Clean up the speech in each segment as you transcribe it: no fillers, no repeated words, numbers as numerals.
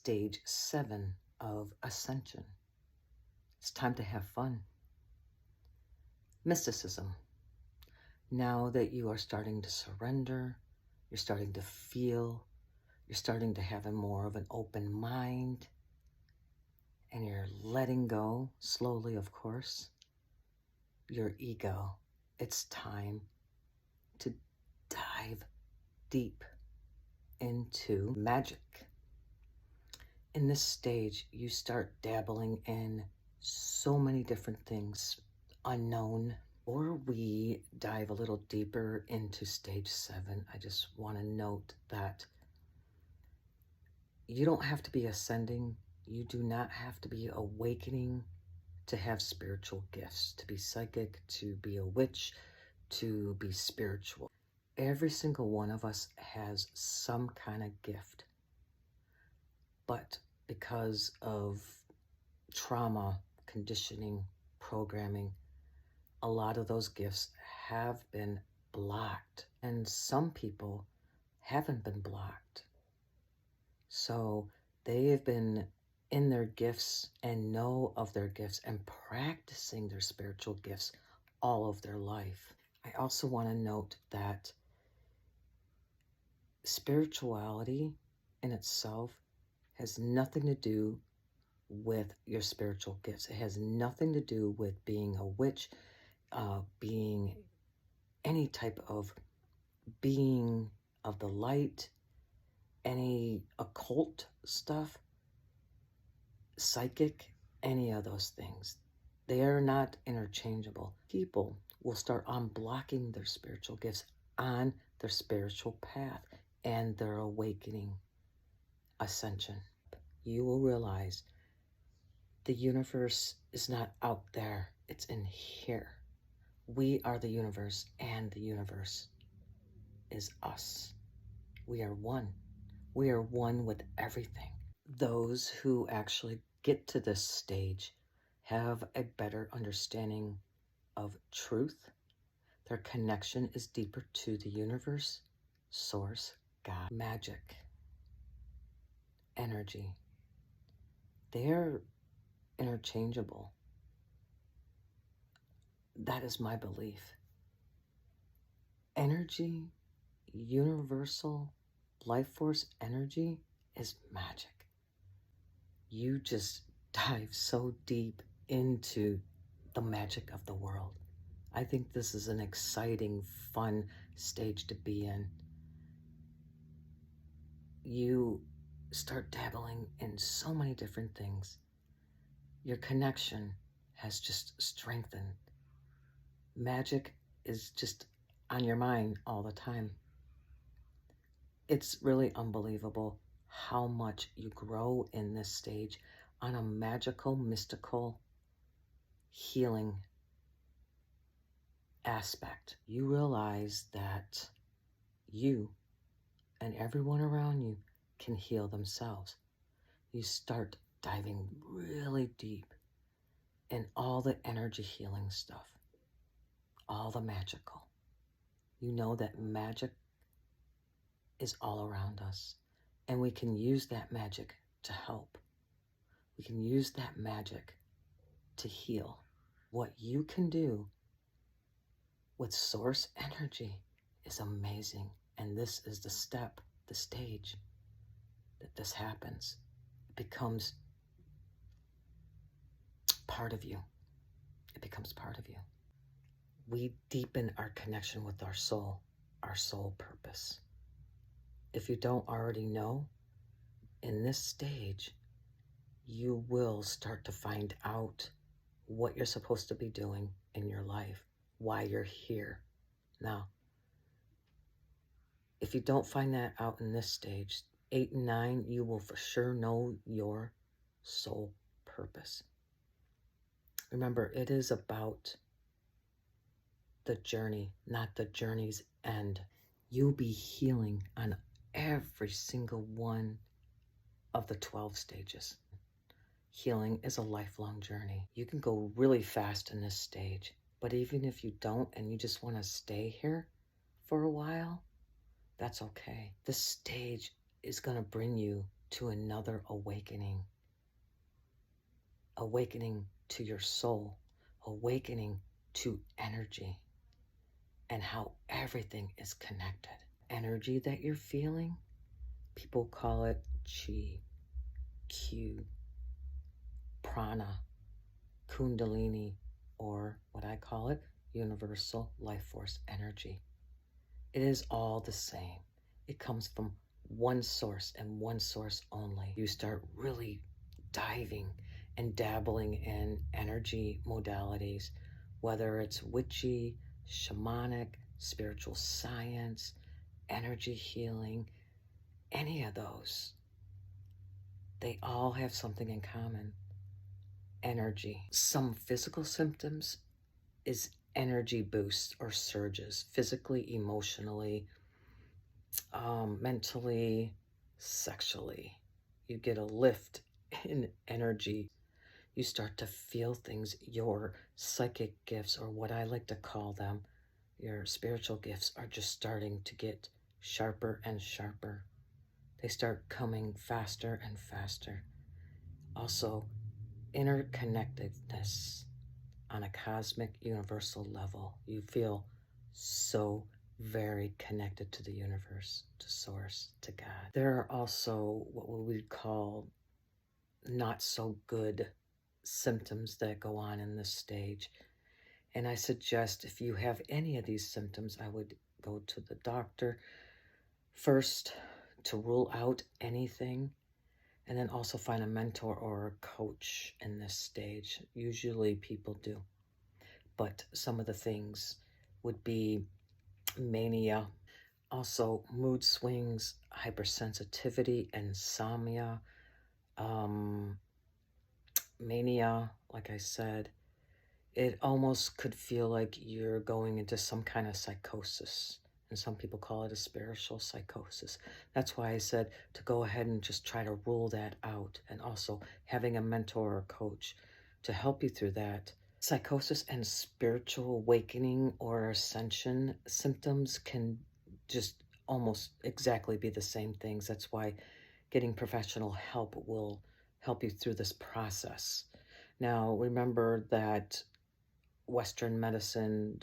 stage 7 of Ascension. It's time to have fun. Mysticism. Now that you are starting to surrender, you're starting to feel, you're starting to have a more of an open mind, and you're letting go, slowly of course, your ego. It's time to dive deep into magic. In this stage, you start dabbling in so many different things, unknown. Before we dive a little deeper into stage 7, I just want to note that you don't have to be ascending. You do not have to be awakening to have spiritual gifts, to be psychic, to be a witch, to be spiritual. Every single one of us has some kind of gift. But because of trauma, conditioning, programming, a lot of those gifts have been blocked, and some people haven't been blocked. So they have been in their gifts and know of their gifts and practicing their spiritual gifts all of their life. I also want to note that spirituality in itself has nothing to do with your spiritual gifts. It has nothing to do with being a witch, being any type of being of the light, any occult stuff, psychic, any of those things. They are not interchangeable. People will start unblocking their spiritual gifts on their spiritual path and their awakening ascension. You will realize the universe is not out there, it's in here. We are the universe, and the universe is us. We are one. We are one with everything. Those who actually get to this stage have a better understanding of truth. Their connection is deeper to the universe, source, God, magic, energy. They're interchangeable. That is my belief. Energy, universal, life force energy is magic. You just dive so deep into the magic of the world. I think this is an exciting, fun stage to be in. You start dabbling in so many different things. Your connection has just strengthened. Magic is just on your mind all the time. It's really unbelievable how much you grow in this stage on a magical, mystical, healing aspect. You realize that you and everyone around you can heal themselves. You start diving really deep in all the energy healing stuff, all the magical. You know that magic is all around us, and we can use that magic to help. We can use that magic to heal. What you can do with source energy is amazing, and this is the step, the stage that this happens. It becomes part of you. It becomes part of you. We deepen our connection with our soul purpose. If you don't already know, in this stage, you will start to find out what you're supposed to be doing in your life, why you're here. Now, if you don't find that out in this stage, 8 and 9, you will for sure know your soul purpose. Remember, it is about the journey, not the journey's end. You'll be healing on every single one of the 12 stages. Healing is a lifelong journey. You can go really fast in this stage, but even if you don't and you just want to stay here for a while, that's okay. This stage is going to bring you to another awakening. Awakening to your soul, awakening to energy, and how everything is connected. Energy that you're feeling, people call it chi, Q, prana, kundalini, or what I call it, universal life force energy. It is all the same. It comes from one source and one source only. You start really diving and dabbling in energy modalities, whether it's witchy, shamanic, spiritual science, energy healing, any of those. They all have something in common. Energy. Some physical symptoms is energy boosts or surges, physically, emotionally, mentally, sexually. You get a lift in energy. You start to feel things. Your psychic gifts, or what I like to call them, your spiritual gifts, are just starting to get sharper and sharper. They start coming faster and faster. Also, interconnectedness on a cosmic universal level. You feel so very connected to the universe, to source, to God. There are also what we would call not so good symptoms that go on in this stage. And I suggest if you have any of these symptoms, I would go to the doctor first to rule out anything, and then also find a mentor or a coach in this stage. Usually people do. But some of the things would be mania, also mood swings, hypersensitivity, insomnia, mania, like I said. It almost could feel like you're going into some kind of psychosis. And some people call it a spiritual psychosis. That's why I said to go ahead and just try to rule that out. And also having a mentor or coach to help you through that. Psychosis and spiritual awakening or ascension symptoms can just almost exactly be the same things. That's why getting professional help will help you through this process. Now, remember that Western medicine,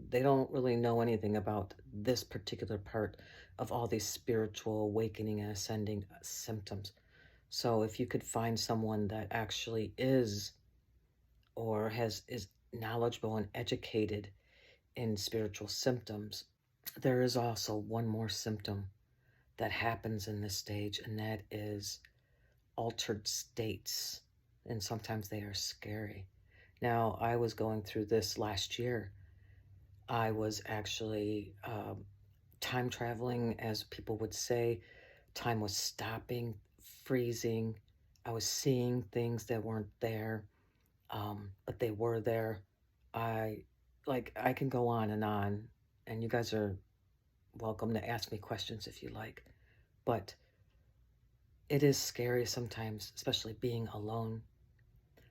they don't really know anything about this particular part of all these spiritual awakening and ascending symptoms. So if you could find someone that actually is or is knowledgeable and educated in spiritual symptoms, there is also one more symptom that happens in this stage, and that is altered states. And sometimes they are scary. Now, I was going through this last year. I was actually time traveling, as people would say. Time was stopping, freezing. I was seeing things that weren't there, but they were there. I can go on, and you guys are welcome to ask me questions if you like. But it is scary sometimes, especially being alone.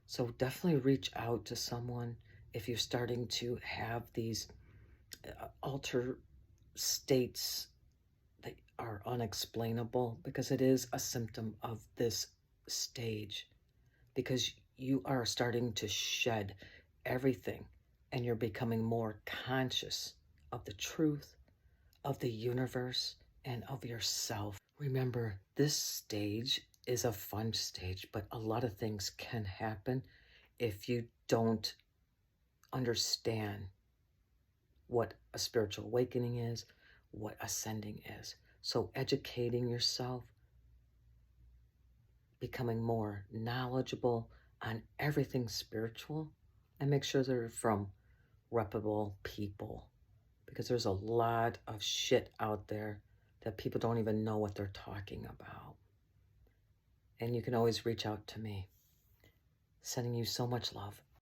So definitely reach out to someone if you're starting to have these altered states that are unexplainable, because it is a symptom of this stage, because you are starting to shed everything and you're becoming more conscious of the truth, of the universe, and of yourself. Remember, this stage is a fun stage, but a lot of things can happen if you don't understand what a spiritual awakening is, what ascending is. So educating yourself, becoming more knowledgeable on everything spiritual, and make sure they're from reputable people, because there's a lot of shit out there that people don't even know what they're talking about. And you can always reach out to me. Sending you so much love.